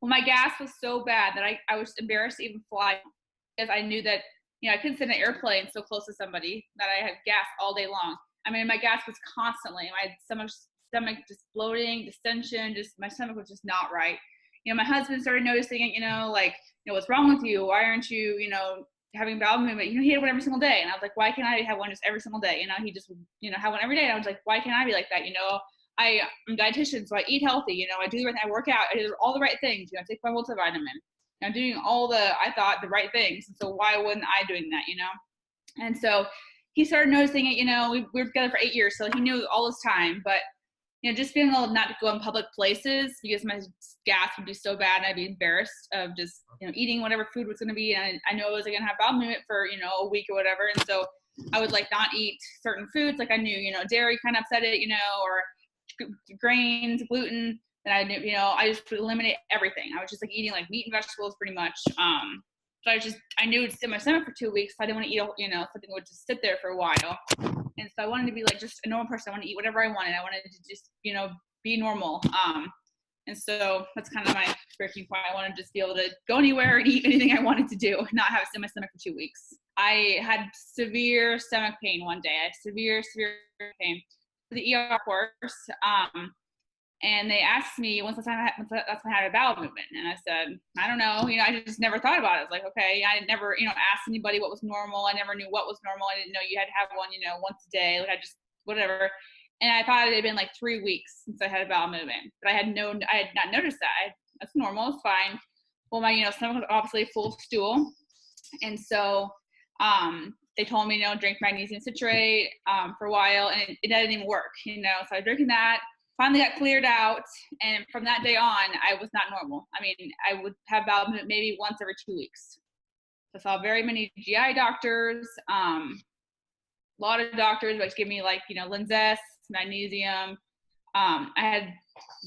Well, my gas was so bad that I was embarrassed to even fly because I knew that, I couldn't sit in an airplane so close to somebody that I had gas all day long. I mean, my gas was constantly, my stomach just bloating, distension, just my stomach was just not right. My husband started noticing it, what's wrong with you? Why aren't you, having bowel movement? He had one every single day. And I was like, why can't I have one just every single day? He just, have one every day. And I was like, why can't I be like that? I'm a dietitian, so I eat healthy. I do the right thing. I work out. I do all the right things. I take my multivitamin. I'm doing I thought the right things. And so why wasn't I doing that? And so he started noticing it. We were together for 8 years, so he knew all this time. But just being able not to go in public places because my gas would be so bad, and I'd be embarrassed of just eating whatever food was going to be. And I know I was going to have bowel movement for a week or whatever. And so I would not eat certain foods. I knew dairy kind of upset it, or grains, gluten, and I knew, I just would eliminate everything. I was just eating meat and vegetables pretty much. So I knew it'd sit in my stomach for 2 weeks. So I didn't want to eat, something that would just sit there for a while. And so I wanted to be just a normal person. I wanted to eat whatever I wanted. I wanted to just, be normal. And so that's kind of my breaking point. I wanted to just be able to go anywhere and eat anything I wanted to do, not have it sit in my stomach for 2 weeks. I had severe stomach pain one day. I had severe pain. The ER course, and they asked me that's when I had a bowel movement, and I said, I don't know, I just never thought about it. I was like, okay, I never, asked anybody what was normal. I never knew what was normal. I didn't know you had to have one, once a day. I just whatever, and I thought it had been 3 weeks since I had a bowel movement, but I had not noticed that. That's normal. It's fine. Well, my stomach was obviously full of stool, and so they told me, drink magnesium citrate for a while, and it didn't even work, So I was drinking that, finally got cleared out, and from that day on, I was not normal. I mean, I would have bowel movement maybe once every 2 weeks. So I saw very many GI doctors, a lot of doctors, which give me Linzess, magnesium. I had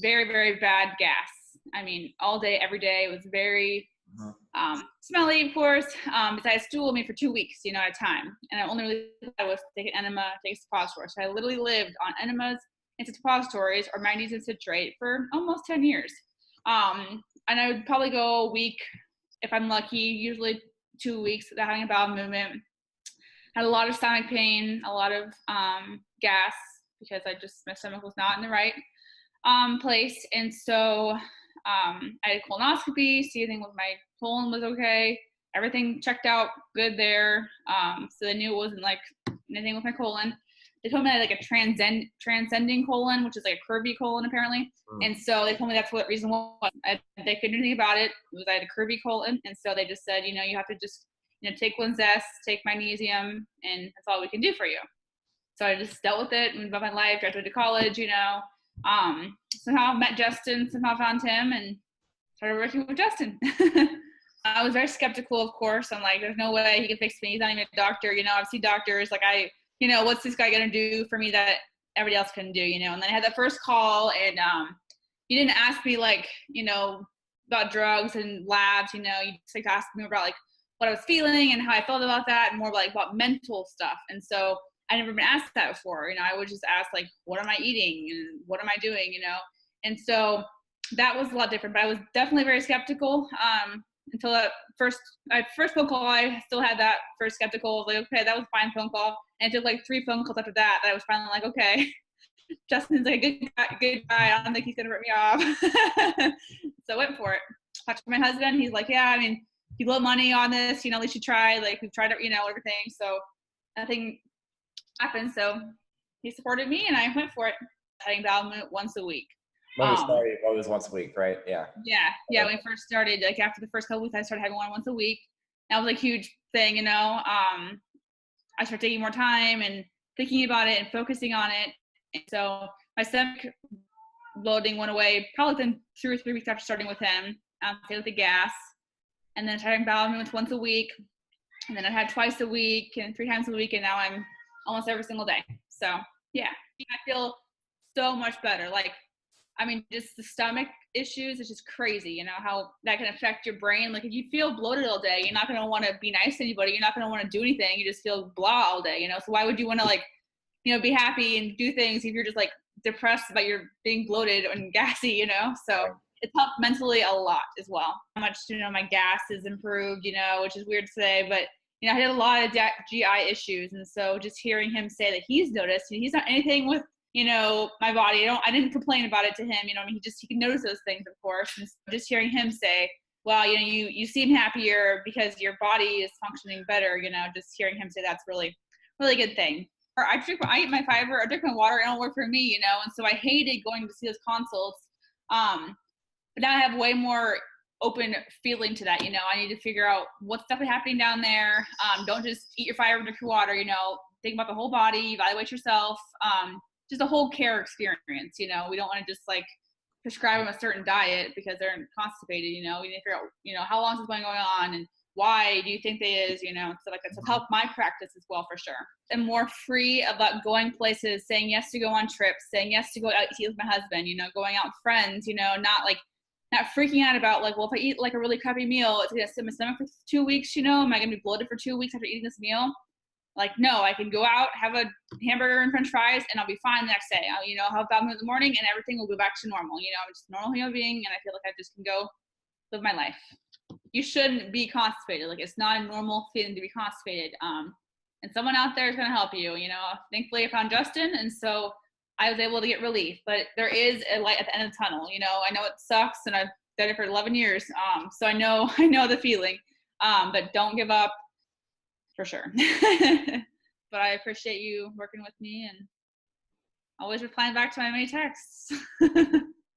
very, very bad gas. I mean, all day, every day. It was very smelly, of course. Because I had stool in me for 2 weeks, at a time. And I only really thought was take an enema, take a suppository. So I literally lived on enemas and suppositories or magnesium citrate for almost 10 years. And I would probably go a week if I'm lucky, usually 2 weeks without having a bowel movement. Had a lot of stomach pain, a lot of gas because my stomach was not in the right place. And so I had a colonoscopy, see anything with my colon was okay. Everything checked out good there. So they knew it wasn't anything with my colon. They told me I had a transcending colon, which is a curvy colon apparently. And so they told me that's what the reason was. They couldn't do anything about it. It was I had a curvy colon. And so they just said, you have to just, take Linzess, take magnesium, and that's all we can do for you. So I just dealt with it, moved about my life, graduated to college, somehow met Justin, somehow found him and started working with Justin. I was very skeptical, of course. I'm like, there's no way he can fix me. He's not even a doctor. I've seen doctors. What's this guy going to do for me that everybody else couldn't do, And then I had that first call and he didn't ask me about drugs and labs, you just asked me about what I was feeling and how I felt about that and more about mental stuff. And so I never been asked that before. I would just ask what am I eating and what am I doing, And so that was a lot different, but I was definitely very skeptical until that first phone call. I still had that first skeptical. I was okay, that was a fine phone call. And it took 3 phone calls after that I was finally okay, Justin's a good guy. I don't think he's going to rip me off. So I went for it. Talked to my husband. He's like, yeah, I mean, you blow money on this, at least you try. We've tried it, everything. So nothing happened. So he supported me and I went for it. Having bowel movement once a week. When we started, it was once a week, right? Yeah. Yeah. When we first started, after the first couple weeks, I started having one once a week. That was a huge thing, I started taking more time and thinking about it and focusing on it. And so my stomach bloating went away probably within 2 or 3 weeks after starting with him. Stayed with the gas. And then starting bowel movements once a week. And then I had twice a week and 3 times a week. And now I'm almost every single day. So yeah, I feel so much better. Just the stomach issues, it's just crazy, how that can affect your brain. If you feel bloated all day, you're not going to want to be nice to anybody. You're not going to want to do anything. You just feel blah all day, So why would you want to be happy and do things if you're just depressed about your being bloated and gassy, So it's helped mentally a lot as well. How much, my gas is improved, which is weird to say, but I had a lot of GI issues. And so just hearing him say that he's noticed, he's not anything with, my body. I didn't complain about it to him. He can notice those things, of course. And so just hearing him say, well, you seem happier because your body is functioning better, just hearing him say that's really, really good thing. Or I eat my fiber, I drink my water, it don't work for me, and so I hated going to see those consults. But now I have way more open feeling to that. I need to figure out what's definitely happening down there. Don't just eat your fiber, drink your water, think about the whole body, evaluate yourself. Just a whole care experience, we don't want to just like prescribe them a certain diet because they're constipated, we need to figure out, how long is this going on and why do you think they is, stuff like that. So help my practice as well, for sure. I'm more free about going places, saying yes to go on trips, saying yes to go out to eat with my husband, going out with friends, not freaking out about like, well, if I eat like a really crappy meal, it's going to sit in my stomach for 2 weeks, am I going to be bloated for 2 weeks after eating this meal? Like, no, I can go out, have a hamburger and french fries, and I'll be fine the next day. I'll have that in the morning, and everything will go back to normal. I'm just a normal human being, and I feel like I just can go live my life. You shouldn't be constipated. Like, it's not a normal thing to be constipated. And someone out there is going to help you. Thankfully, I found Justin, and so I was able to get relief. But there is a light at the end of the tunnel. I know it sucks, and I've done it for 11 years. So I know the feeling. But don't give up. For sure. But I appreciate you working with me and always replying back to my many texts.